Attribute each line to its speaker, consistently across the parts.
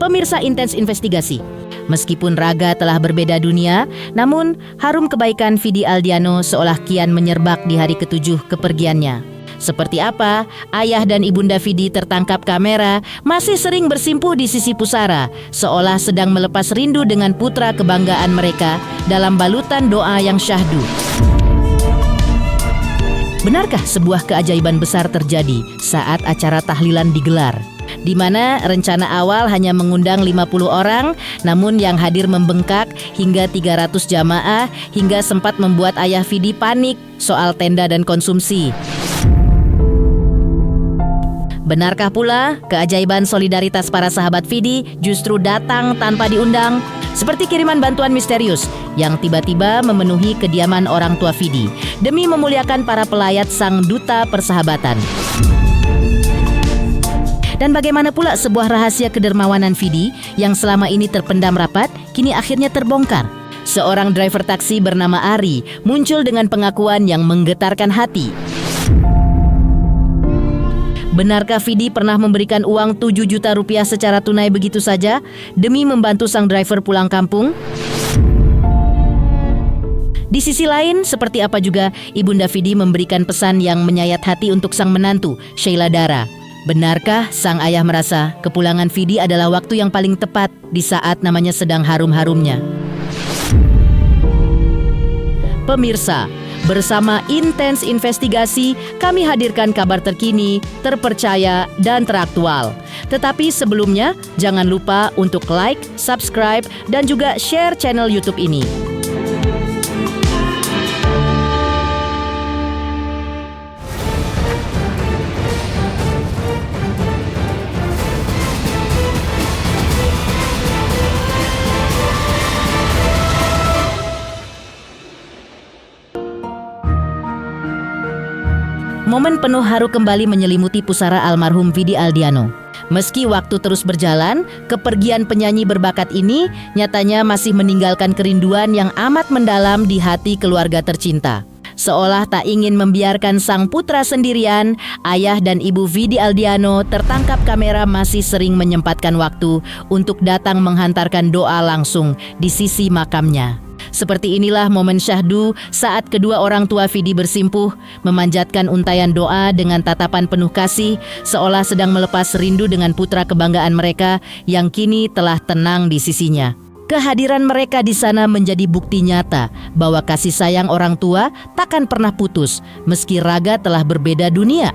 Speaker 1: Pemirsa Intens Investigasi, meskipun raga telah berbeda dunia, namun harum kebaikan Vidi Aldiano seolah kian menyerbak di hari ke-7 kepergiannya. Seperti apa ayah dan ibunda Vidi tertangkap kamera masih sering bersimpuh di sisi pusara, seolah sedang melepas rindu dengan putra kebanggaan mereka dalam balutan doa yang syahdu. Benarkah sebuah keajaiban besar terjadi saat acara tahlilan digelar, di mana rencana awal hanya mengundang 50 orang, namun yang hadir membengkak hingga 300 jamaah hingga sempat membuat ayah Vidi panik soal tenda dan konsumsi? Benarkah pula keajaiban solidaritas para sahabat Vidi justru datang tanpa diundang? Seperti kiriman bantuan misterius yang tiba-tiba memenuhi kediaman orang tua Vidi demi memuliakan para pelayat sang duta persahabatan. Dan bagaimana pula sebuah rahasia kedermawanan Vidi yang selama ini terpendam rapat kini akhirnya terbongkar? Seorang driver taksi bernama Ari muncul dengan pengakuan yang menggetarkan hati. Benarkah Vidi pernah memberikan uang 7 juta rupiah secara tunai begitu saja demi membantu sang driver pulang kampung? Di sisi lain, seperti apa juga ibunda Vidi memberikan pesan yang menyayat hati untuk sang menantu, Sheila Dara. Benarkah sang ayah merasa kepulangan Vidi adalah waktu yang paling tepat di saat namanya sedang harum-harumnya? Pemirsa, bersama Intens Investigasi, kami hadirkan kabar terkini, terpercaya, dan teraktual. Tetapi sebelumnya, jangan lupa untuk like, subscribe, dan juga share channel YouTube ini. Momen penuh haru kembali menyelimuti pusara almarhum Vidi Aldiano. Meski waktu terus berjalan, kepergian penyanyi berbakat ini nyatanya masih meninggalkan kerinduan yang amat mendalam di hati keluarga tercinta. Seolah tak ingin membiarkan sang putra sendirian, ayah dan ibu Vidi Aldiano tertangkap kamera masih sering menyempatkan waktu untuk datang menghantarkan doa langsung di sisi makamnya. Seperti inilah momen syahdu saat kedua orang tua Vidi bersimpuh, memanjatkan untayan doa dengan tatapan penuh kasih, seolah sedang melepas rindu dengan putra kebanggaan mereka yang kini telah tenang di sisinya. Kehadiran mereka di sana menjadi bukti nyata bahwa kasih sayang orang tua takkan pernah putus, meski raga telah berbeda dunia.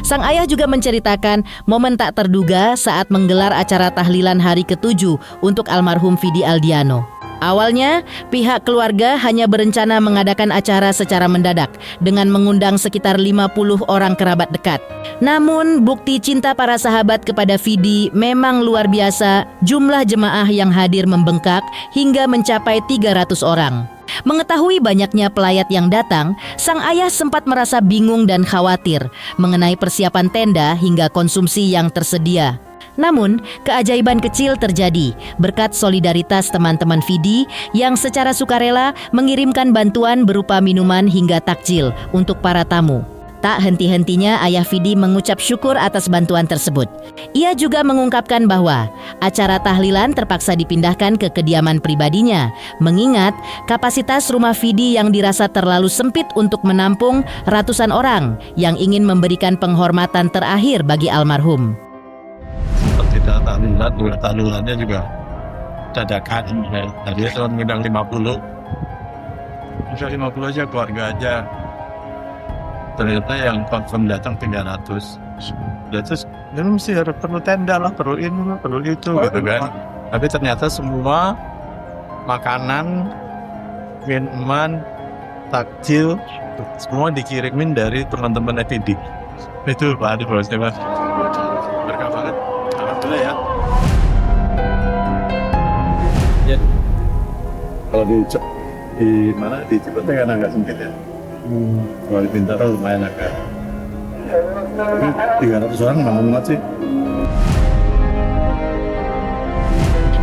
Speaker 1: Sang ayah juga menceritakan momen tak terduga saat menggelar acara tahlilan hari ke-7 untuk almarhum Vidi Aldiano. Awalnya, pihak keluarga hanya berencana mengadakan acara secara mendadak dengan mengundang sekitar 50 orang kerabat dekat. Namun, bukti cinta para sahabat kepada Vidi memang luar biasa. Jumlah jemaah yang hadir membengkak hingga mencapai 300 orang. Mengetahui banyaknya pelayat yang datang, sang ayah sempat merasa bingung dan khawatir mengenai persiapan tenda hingga konsumsi yang tersedia. Namun, keajaiban kecil terjadi berkat solidaritas teman-teman Vidi yang secara sukarela mengirimkan bantuan berupa minuman hingga takjil untuk para tamu. Tak henti-hentinya ayah Vidi mengucap syukur atas bantuan tersebut. Ia juga mengungkapkan bahwa acara tahlilan terpaksa dipindahkan ke kediaman pribadinya, mengingat kapasitas rumah Vidi yang dirasa terlalu sempit untuk menampung ratusan orang yang ingin memberikan penghormatan terakhir bagi almarhum.
Speaker 2: Seperti tahlilannya juga dadakan. Tadi cuma ngundang 50. Bisa 50 aja, keluarga aja. ternyata yang confirm datang 300. Ya terus ini mesti harus perlu tenda lah, perlu ini lah, perlu itu gitu kan. Tapi ternyata semua makanan, minuman, takjil semua dikirimin dari teman-teman FID. Itu Pak Adi prosesnya Mas. Berkah banget. Alhamdulillah ya. Ya. Kalau di mana di Cipete kan agak sempit ya. Kalau di Bintaro lumayan agak. Tapi 300 orang banget sih.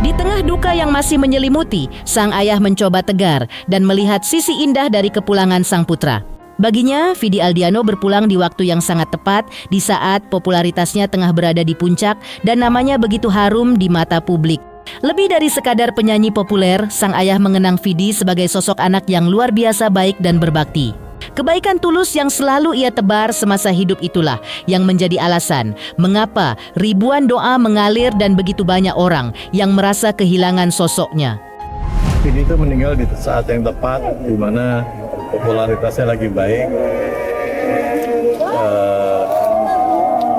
Speaker 1: Di tengah duka yang masih menyelimuti, sang ayah mencoba tegar dan melihat sisi indah dari kepulangan sang putra. Baginya, Vidi Aldiano berpulang di waktu yang sangat tepat di saat popularitasnya tengah berada di puncak dan namanya begitu harum di mata publik. Lebih dari sekadar penyanyi populer, sang ayah mengenang Vidi sebagai sosok anak yang luar biasa baik dan berbakti. Kebaikan tulus yang selalu ia tebar semasa hidup itulah yang menjadi alasan mengapa ribuan doa mengalir dan begitu banyak orang yang merasa kehilangan sosoknya.
Speaker 2: Vidi itu meninggal di saat yang tepat, di mana popularitasnya lagi baik.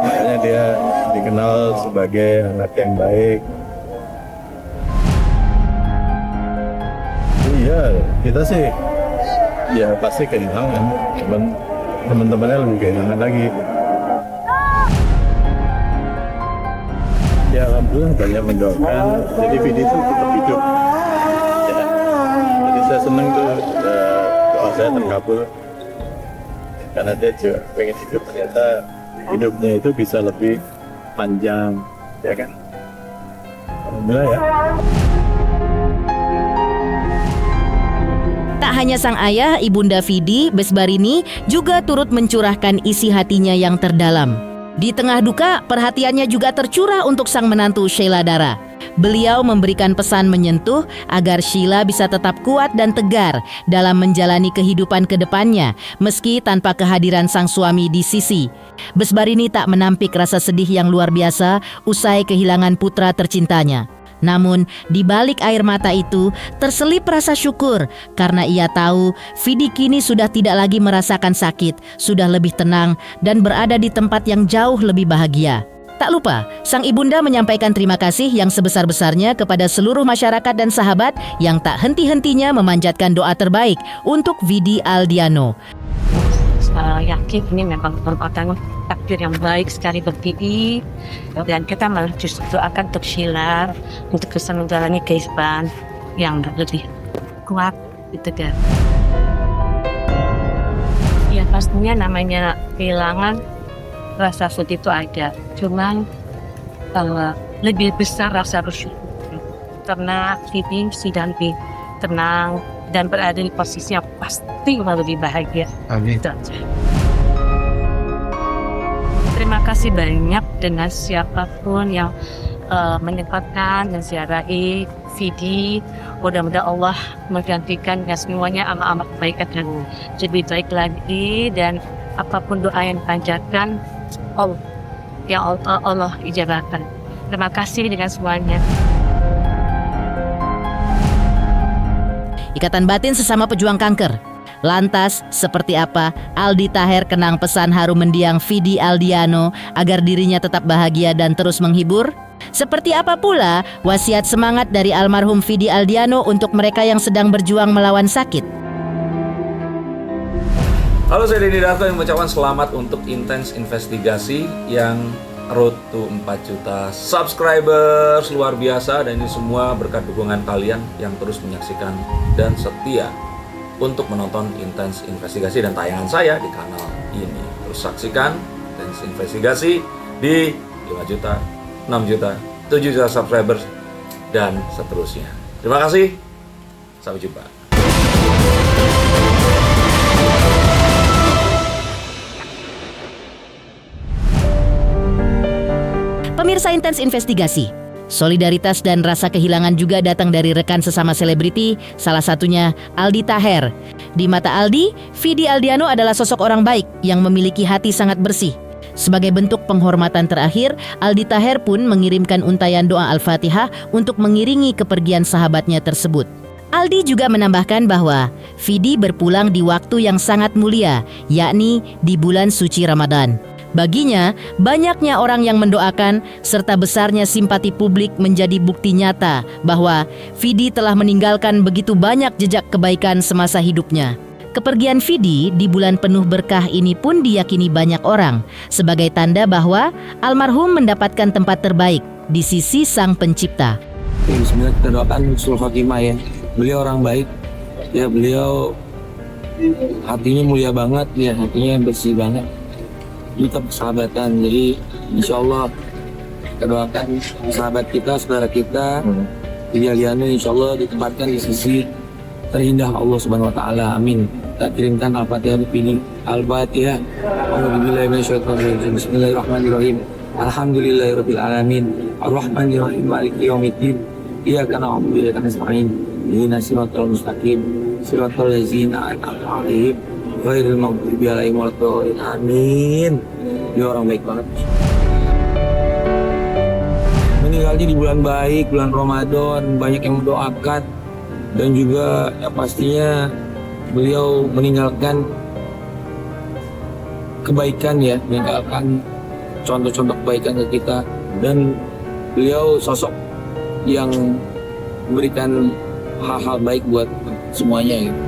Speaker 2: Makanya dia dikenal sebagai anak yang baik. Iya, kita sih ya pasti kehilangan, cuman teman-temannya lebih kehilangan lagi. Ya alhamdulillah banyak mendoakan, jadi Vidi itu tetap hidup. Ya, jadi saya senang tuh doa saya terkabul karena dia juga pengen hidup, ternyata hidupnya itu bisa lebih panjang, ya kan? Alhamdulillah ya.
Speaker 1: Tak hanya sang ayah, ibunda Vidi, Besbarini juga turut mencurahkan isi hatinya yang terdalam. Di tengah duka, perhatiannya juga tercurah untuk sang menantu Sheila Dara. Beliau memberikan pesan menyentuh agar Sheila bisa tetap kuat dan tegar dalam menjalani kehidupan ke depannya, meski tanpa kehadiran sang suami di sisi. Besbarini tak menampik rasa sedih yang luar biasa usai kehilangan putra tercintanya. Namun, di balik air mata itu terselip rasa syukur karena ia tahu Vidi kini sudah tidak lagi merasakan sakit, sudah lebih tenang dan berada di tempat yang jauh lebih bahagia. Tak lupa, sang ibunda menyampaikan terima kasih yang sebesar-besarnya kepada seluruh masyarakat dan sahabat yang tak henti-hentinya memanjatkan doa terbaik untuk Vidi Aldiano.
Speaker 3: Yakin ini memang merupakan takdir yang baik sekali bagi dan kita malah justru doakan untuk Sheila untuk bisa menjalani kehidupan yang lebih kuat gitu kan. Ya pastinya namanya kehilangan rasa sedih itu ada, cuman lebih besar rasa bersyukur karena Vidi sudah lebih tenang dan berada di posisi yang pasti lebih bahagia.
Speaker 2: Amin.
Speaker 3: Terima kasih banyak dengan siapapun yang menyempatkan dan ziarahi Vidi. Mudah-mudahan Allah menggantikan semuanya amal-amal kebaikan dan lebih baik lagi, dan apapun doa yang dipanjatkan Allah ijabahkan. Terima kasih dengan semuanya.
Speaker 1: Ikatan batin sesama pejuang kanker. Lantas, seperti apa Aldi Taher kenang pesan harum mendiang Vidi Aldiano agar dirinya tetap bahagia dan terus menghibur? Seperti apa pula wasiat semangat dari almarhum Vidi Aldiano untuk mereka yang sedang berjuang melawan sakit?
Speaker 4: Halo, saya Denny Darto yang mengucapkan selamat untuk Intens Investigasi yang road to 4 juta subscribers, luar biasa, dan ini semua berkat dukungan kalian yang terus menyaksikan dan setia untuk menonton Intens Investigasi dan tayangan saya di kanal ini. Terus saksikan Intens Investigasi di 5 juta, 6 juta, 7 juta subscribers dan seterusnya. Terima kasih, sampai jumpa.
Speaker 1: Pemirsa Intens Investigasi, solidaritas dan rasa kehilangan juga datang dari rekan sesama selebriti, salah satunya Aldi Taher. Di mata Aldi, Vidi Aldiano adalah sosok orang baik yang memiliki hati sangat bersih. Sebagai bentuk penghormatan terakhir, Aldi Taher pun mengirimkan untayan doa Al-Fatihah untuk mengiringi kepergian sahabatnya tersebut. Aldi juga menambahkan bahwa Vidi berpulang di waktu yang sangat mulia, yakni di bulan suci Ramadan. Baginya, banyaknya orang yang mendoakan serta besarnya simpati publik menjadi bukti nyata bahwa Vidi telah meninggalkan begitu banyak jejak kebaikan semasa hidupnya. Kepergian Vidi di bulan penuh berkah ini pun diyakini banyak orang sebagai tanda bahwa almarhum mendapatkan tempat terbaik di sisi Sang Pencipta.
Speaker 5: Bismillah, kita doakan husnul khotimah ya. Beliau orang baik, ya beliau hatinya mulia banget, ya hatinya bersih banget. Kita persahabatan, jadi insya Allah kita doakan sahabat kita, saudara kita, Vidi Aldiano insya Allah ditempatkan di sisi terindah Allah Subhanahu Wa Taala. Amin. Kita kirimkan Al-Fatihah Vidi. Al-Fatihah. Bismillahirrahmanirrahim. Alhamdulillahirabbil alamin. Ar-Rahmanirrahim. Maliki yaumiddin. Iyyaka na'budu wa iyyaka nasta'in. Ihdinas siratal mustaqim. Siratal ladzina an'amta 'alaihim ghairil maghdubi 'alaihim waladdallin. Amin. Dia orang baik banget. Meninggalnya di bulan baik, bulan Ramadan, banyak yang mendoakan dan juga ya pastinya beliau meninggalkan kebaikan ya, meninggalkan contoh-contoh kebaikan ke kita, dan beliau sosok yang memberikan hal-hal baik buat semuanya gitu.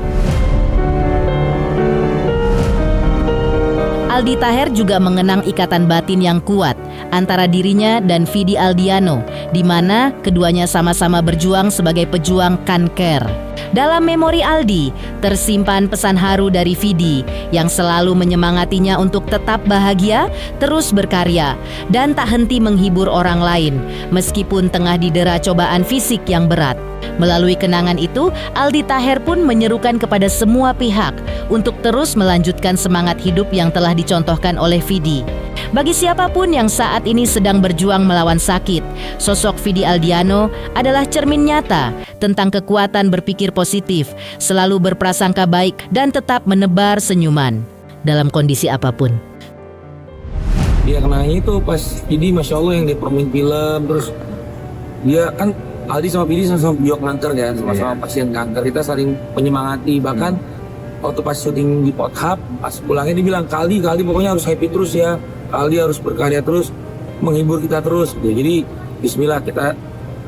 Speaker 1: Aldi Taher juga mengenang ikatan batin yang kuat antara dirinya dan Vidi Aldiano, di mana keduanya sama-sama berjuang sebagai pejuang kanker. Dalam memori Aldi, tersimpan pesan haru dari Vidi yang selalu menyemangatinya untuk tetap bahagia, terus berkarya, dan tak henti menghibur orang lain, meskipun tengah didera cobaan fisik yang berat. Melalui kenangan itu, Aldi Taher pun menyerukan kepada semua pihak untuk terus melanjutkan semangat hidup yang telah dicontohkan oleh Vidi. Bagi siapapun yang saat ini sedang berjuang melawan sakit, sosok Vidi Aldiano adalah cermin nyata tentang kekuatan berpikir positif, selalu berprasangka baik, dan tetap menebar senyuman dalam kondisi apapun.
Speaker 5: Dia kenanya itu pas Vidi, Masya Allah, yang dipromin film, terus dia kan Aldi sama Vidi sama-sama biok kanker kan, sama-sama pasien kanker. Kita saling menyemangati, bahkan waktu pas syuting di Pothap, pas pulangnya dia bilang, Kali pokoknya harus happy terus ya, Aldi harus berkarya terus, menghibur kita terus. Jadi bismillah, kita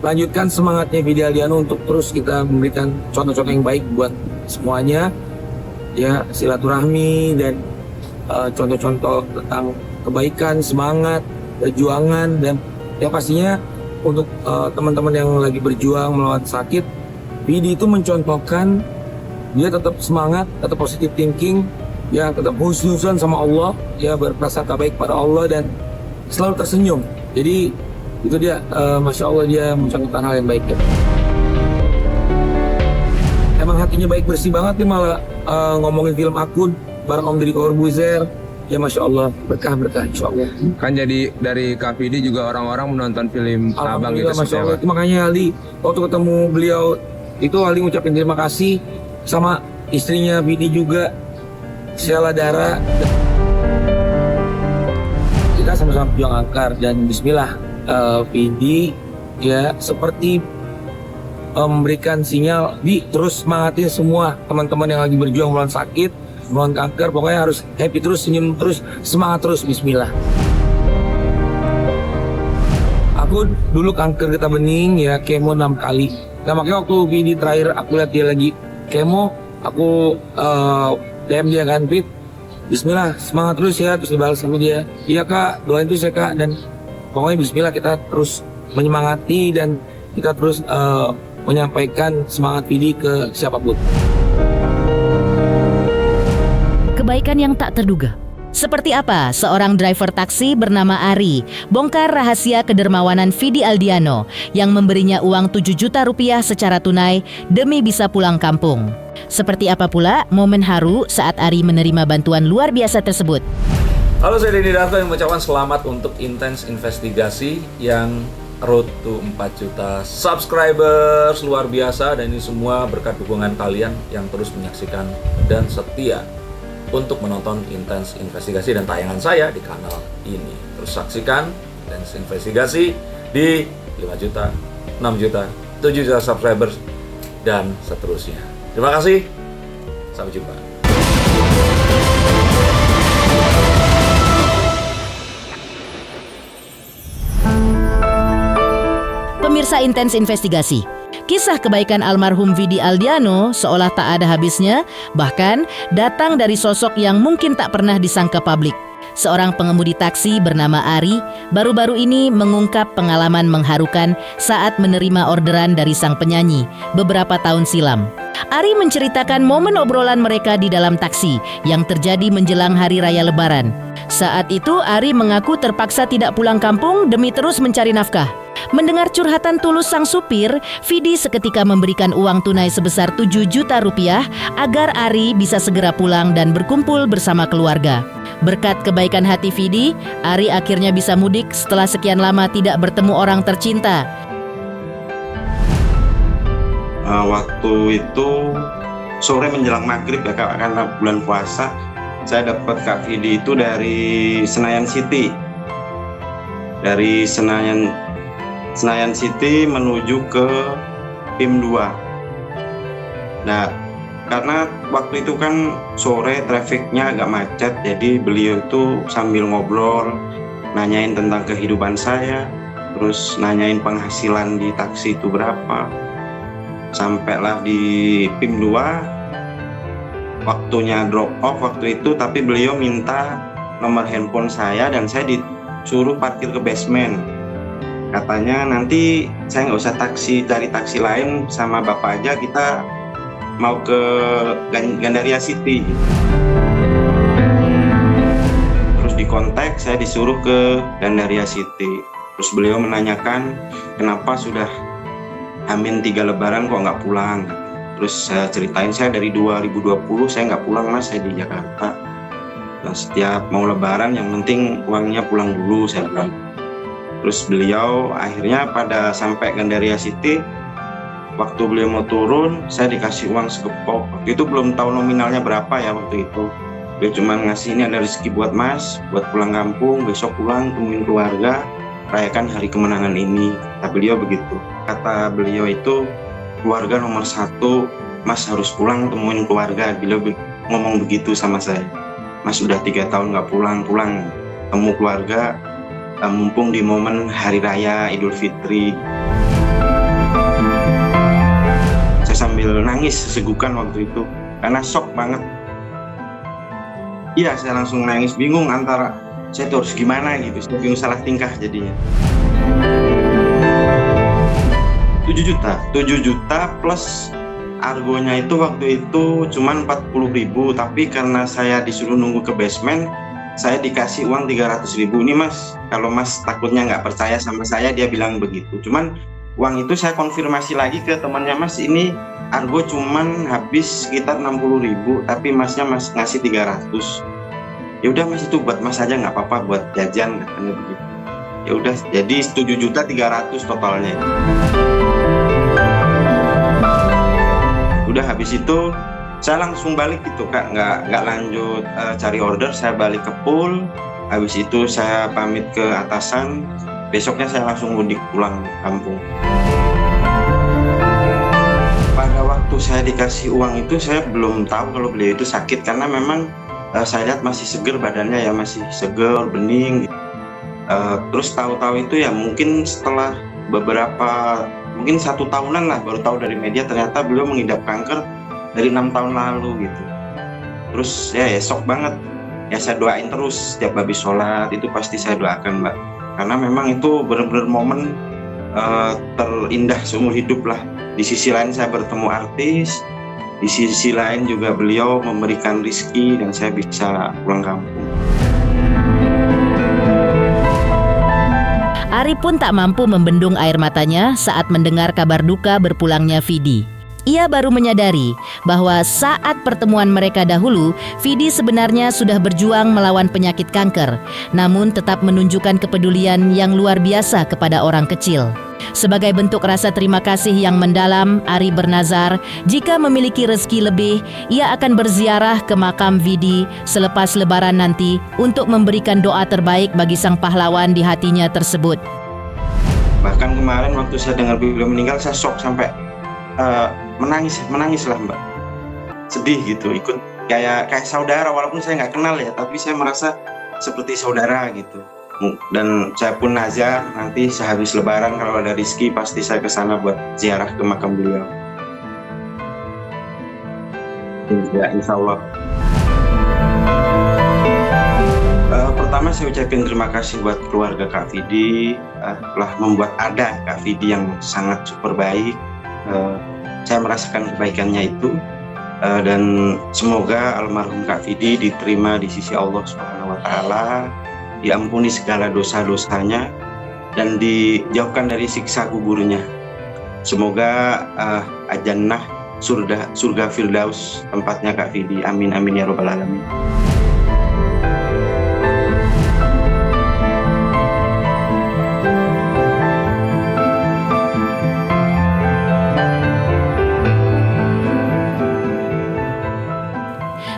Speaker 5: lanjutkan semangatnya Vidi Aldiano untuk terus kita memberikan contoh-contoh yang baik buat semuanya, ya, silaturahmi dan contoh-contoh tentang kebaikan, semangat, perjuangan, dan yang pastinya untuk teman-teman yang lagi berjuang melawan sakit, Vidi itu mencontohkan dia tetap semangat, tetap positive thinking, ya, tetap husnuzon sama Allah, ya, berprasangka baik pada Allah dan selalu tersenyum. Jadi itu dia, Masya Allah, dia mencontohkan hal yang baik ya. Emang hatinya baik, bersih banget nih, malah ngomongin film Akun bareng Om Deddy Corbuzier. Ya Masya Allah, berkah-berkah insya Allah.
Speaker 6: Kan jadi dari Kak Vidi juga orang-orang menonton film Abang itu
Speaker 5: Masya Allah.
Speaker 6: seperti apa?
Speaker 5: Itu makanya Ali, waktu ketemu beliau itu Ali ngucapin terima kasih sama istrinya Vidi juga, Sheila Dara. Kita sama-sama berjuang angkar dan bismillah, Vidi ya seperti memberikan sinyal, di terus semangatin semua teman-teman yang lagi berjuang melawan sakit, melawan kanker, pokoknya harus happy terus, senyum terus, semangat terus, bismillah. Aku dulu kanker getah bening ya, kemo 6 kali. Nah makanya waktu Vidi terakhir aku lihat dia lagi kemo, aku DM dia kan, Fit, bismillah, semangat terus ya, terus dibalas sama dia, iya Kak, doain terus ya Kak, dan pokoknya bismillah kita terus menyemangati dan kita terus menyampaikan semangat Vidi ke siapapun.
Speaker 1: Kebaikan yang tak terduga. Seperti apa seorang driver taksi bernama Ari bongkar rahasia kedermawanan Vidi Aldiano yang memberinya uang 7 juta rupiah secara tunai demi bisa pulang kampung. Seperti apa pula momen haru saat Ari menerima bantuan luar biasa tersebut.
Speaker 4: Halo, saya Denny Darto yang mengucapkan selamat untuk Intens Investigasi yang road to 4 juta subscribers, luar biasa, dan ini semua berkat dukungan kalian yang terus menyaksikan dan setia untuk menonton Intens Investigasi dan tayangan saya di kanal ini. Terus saksikan Intens Investigasi di 5 juta, 6 juta, 7 juta subscribers dan seterusnya. Terima kasih, sampai jumpa.
Speaker 1: Pemirsa Intens Investigasi, kisah kebaikan almarhum Vidi Aldiano seolah tak ada habisnya, bahkan datang dari sosok yang mungkin tak pernah disangka publik. Seorang pengemudi taksi bernama Ari baru-baru ini mengungkap pengalaman mengharukan saat menerima orderan dari sang penyanyi beberapa tahun silam. Ari menceritakan momen obrolan mereka di dalam taksi yang terjadi menjelang Hari Raya Lebaran. Saat itu Ari mengaku terpaksa tidak pulang kampung demi terus mencari nafkah. Mendengar curhatan tulus sang supir, Vidi seketika memberikan uang tunai sebesar 7 juta rupiah agar Ari bisa segera pulang dan berkumpul bersama keluarga. Berkat kebaikan hati Vidi, Ari akhirnya bisa mudik setelah sekian lama tidak bertemu orang tercinta.
Speaker 7: Waktu itu sore menjelang maghrib ya Kak, karena bulan puasa, saya dapat Kak Vidi itu dari Senayan City. Dari Senayan City menuju ke PIM 2. Nah, karena waktu itu kan sore trafiknya agak macet, jadi beliau itu sambil ngobrol, nanyain tentang kehidupan saya, terus nanyain penghasilan di taksi itu berapa. Sampailah di PIM 2, waktunya drop off waktu itu, tapi beliau minta nomor handphone saya dan saya disuruh parkir ke basement. Katanya nanti saya nggak usah cari taksi lain sama bapak aja, kita mau ke Gandaria City. Terus dikontak, saya disuruh ke Gandaria City. Terus beliau menanyakan kenapa sudah Amin 3 Lebaran kok nggak pulang. Terus saya ceritain saya dari 2020 saya nggak pulang Mas, saya di Jakarta. Dan setiap mau Lebaran yang penting uangnya pulang dulu, saya bilang. Terus beliau akhirnya pada sampai Gandaria City, waktu beliau mau turun, saya dikasih uang segepok. Waktu itu belum tahu nominalnya berapa ya waktu itu. Dia cuma ngasih, ini ada rezeki buat Mas, buat pulang kampung, besok pulang temuin keluarga, rayakan hari kemenangan ini. Kata beliau begitu. Kata beliau itu, keluarga nomor 1, Mas harus pulang temuin keluarga. Beliau ngomong begitu sama saya. Mas sudah 3 tahun nggak pulang, temu keluarga, mumpung di momen Hari Raya Idul Fitri. Saya sambil nangis sesegukan waktu itu karena shock banget. Iya, saya langsung nangis, bingung antara saya tuh harus gimana gitu, saya bingung salah tingkah jadinya. 7 juta plus argonya itu waktu itu cuman 40.000, tapi karena saya disuruh nunggu ke basement, saya dikasih uang 300.000. Ini Mas, kalau Mas takutnya nggak percaya sama saya, dia bilang begitu. Cuman uang itu saya konfirmasi lagi ke temannya, Mas ini argo cuman habis sekitar 60.000, tapi Masnya ngasih 300. Ya udah Mas, itu buat Mas aja nggak apa-apa, buat jajan katanya begitu. Ya udah, jadi 7.300.000 totalnya. Udah habis itu saya langsung balik gitu Kak, nggak lanjut cari order, saya balik ke pool. Habis itu saya pamit ke atasan, besoknya saya langsung mudik pulang kampung. Pada waktu saya dikasih uang itu saya belum tahu kalau beliau itu sakit, karena memang saya lihat masih seger badannya ya, masih seger, bening gitu. Terus tahu-tahu itu ya mungkin setelah mungkin 1 tahunan lah baru tahu dari media ternyata beliau mengidap kanker dari 6 tahun lalu gitu. Terus ya shock banget. Ya saya doain terus setiap habis sholat itu pasti saya doakan Mbak. Karena memang itu benar-benar momen terindah seumur hidup lah. Di sisi lain saya bertemu artis, di sisi lain juga beliau memberikan rezeki dan saya bisa pulang kampung.
Speaker 1: Ari pun tak mampu membendung air matanya saat mendengar kabar duka berpulangnya Vidi. Ia baru menyadari bahwa saat pertemuan mereka dahulu, Vidi sebenarnya sudah berjuang melawan penyakit kanker, namun tetap menunjukkan kepedulian yang luar biasa kepada orang kecil. Sebagai bentuk rasa terima kasih yang mendalam, Ari bernazar jika memiliki rezeki lebih, ia akan berziarah ke makam Vidi selepas Lebaran nanti untuk memberikan doa terbaik bagi sang pahlawan di hatinya tersebut.
Speaker 7: Bahkan kemarin waktu saya dengar beliau meninggal, saya shock sampai menangis lah Mbak, sedih gitu, ikut kayak saudara, walaupun saya nggak kenal ya, tapi saya merasa seperti saudara gitu. Dan saya pun nazar nanti sehabis Lebaran kalau ada rezeki pasti saya ke sana buat ziarah ke makam beliau. Ya, insya Allah. Pertama saya ucapin terima kasih buat keluarga Kak Vidi, telah membuat ada Kak Vidi yang sangat super baik. Saya merasakan kebaikannya itu, dan semoga almarhum Kak Vidi diterima di sisi Allah Subhanahu wa Ta'ala, diampuni segala dosa-dosanya dan dijauhkan dari siksa kuburnya. Semoga Al-Jannah, surga Firdaus tempatnya Kak Vidi. Amin amin ya robbal alamin.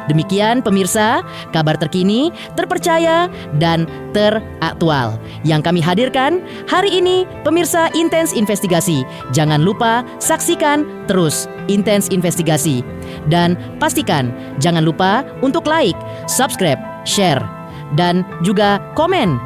Speaker 1: Demikian pemirsa, kabar terkini, terpercaya, dan teraktual yang kami hadirkan hari ini. Pemirsa Intens Investigasi, jangan lupa saksikan terus Intens Investigasi. Dan pastikan jangan lupa untuk like, subscribe, share, dan juga komen